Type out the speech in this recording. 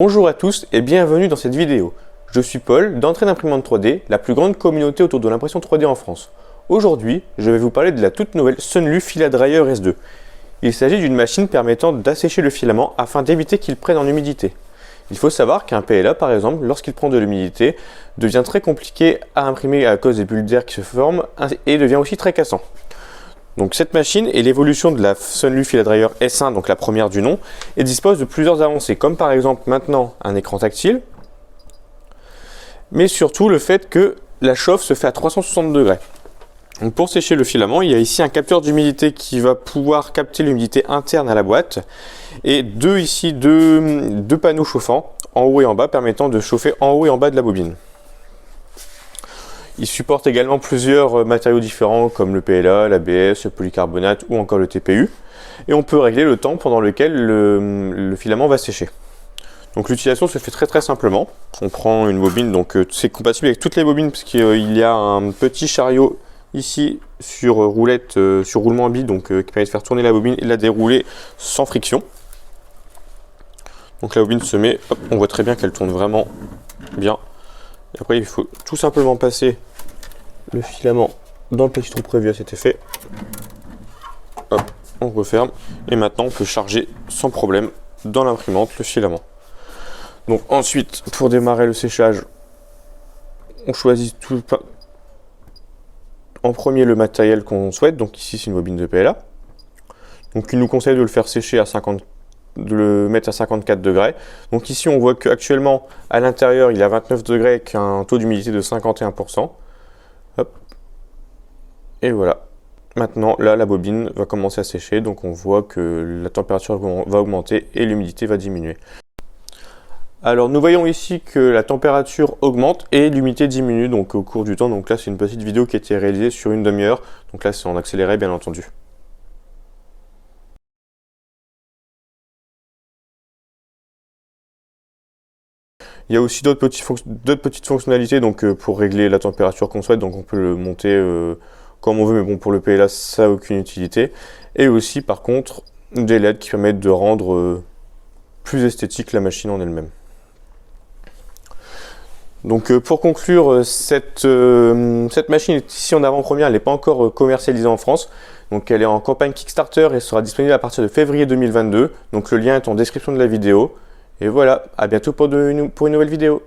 Bonjour à tous et bienvenue dans cette vidéo. Je suis Paul d'Entraide Imprimante 3D, la plus grande communauté autour de l'impression 3D en France. Aujourd'hui, je vais vous parler de la toute nouvelle Sunlu Filadryer S2. Il s'agit d'une machine permettant d'assécher le filament afin d'éviter qu'il prenne en humidité. Il faut savoir qu'un PLA par exemple, lorsqu'il prend de l'humidité, devient très compliqué à imprimer à cause des bulles d'air qui se forment et devient aussi très cassant. Donc cette machine est l'évolution de la Sunlu Filadryer S1, donc la première du nom, et dispose de plusieurs avancées, comme par exemple maintenant un écran tactile, mais surtout le fait que la chauffe se fait à 360 degrés. Donc pour sécher le filament, il y a ici un capteur d'humidité qui va pouvoir capter l'humidité interne à la boîte, et deux panneaux chauffants, en haut et en bas, permettant de chauffer en haut et en bas de la bobine. Il supporte également plusieurs matériaux différents comme le PLA, l'ABS, le polycarbonate ou encore le TPU. Et on peut régler le temps pendant lequel le filament va sécher. Donc l'utilisation se fait très simplement. On prend une bobine, donc c'est compatible avec toutes les bobines parce qu'il y a un petit chariot ici sur roulette, sur roulement à billes, donc qui permet de faire tourner la bobine et de la dérouler sans friction. Donc la bobine se met, hop, on voit très bien qu'elle tourne vraiment bien. Et après il faut tout simplement passer le filament dans le petit trou prévu à cet effet. Hop, on referme et maintenant on peut charger sans problème dans l'imprimante le filament. Donc ensuite, pour démarrer le séchage, on choisit en premier le matériel qu'on souhaite. Donc ici c'est une bobine de PLA. Donc il nous conseille de le faire sécher à 50, de le mettre à 54 degrés. Donc ici on voit qu'actuellement à l'intérieur il est à 29 degrés avec un taux d'humidité de 51%. Hop. Et voilà. Maintenant là la bobine va commencer à sécher, donc on voit que la température va augmenter et l'humidité va diminuer. Alors nous voyons ici que la température augmente et l'humidité diminue donc au cours du temps. Donc là c'est une petite vidéo qui a été réalisée sur une demi-heure. Donc là c'est en accéléré bien entendu. Il y a aussi d'autres petites fonctionnalités donc, pour régler la température qu'on souhaite. Donc on peut le monter comme on veut, mais bon, pour le PLA ça n'a aucune utilité. Et aussi par contre des LED qui permettent de rendre plus esthétique la machine en elle-même. Donc pour conclure, cette machine est ici en avant-première, elle n'est pas encore commercialisée en France. Donc elle est en campagne Kickstarter et sera disponible à partir de février 2022. Donc le lien est en description de la vidéo. Et voilà, à bientôt pour une nouvelle vidéo.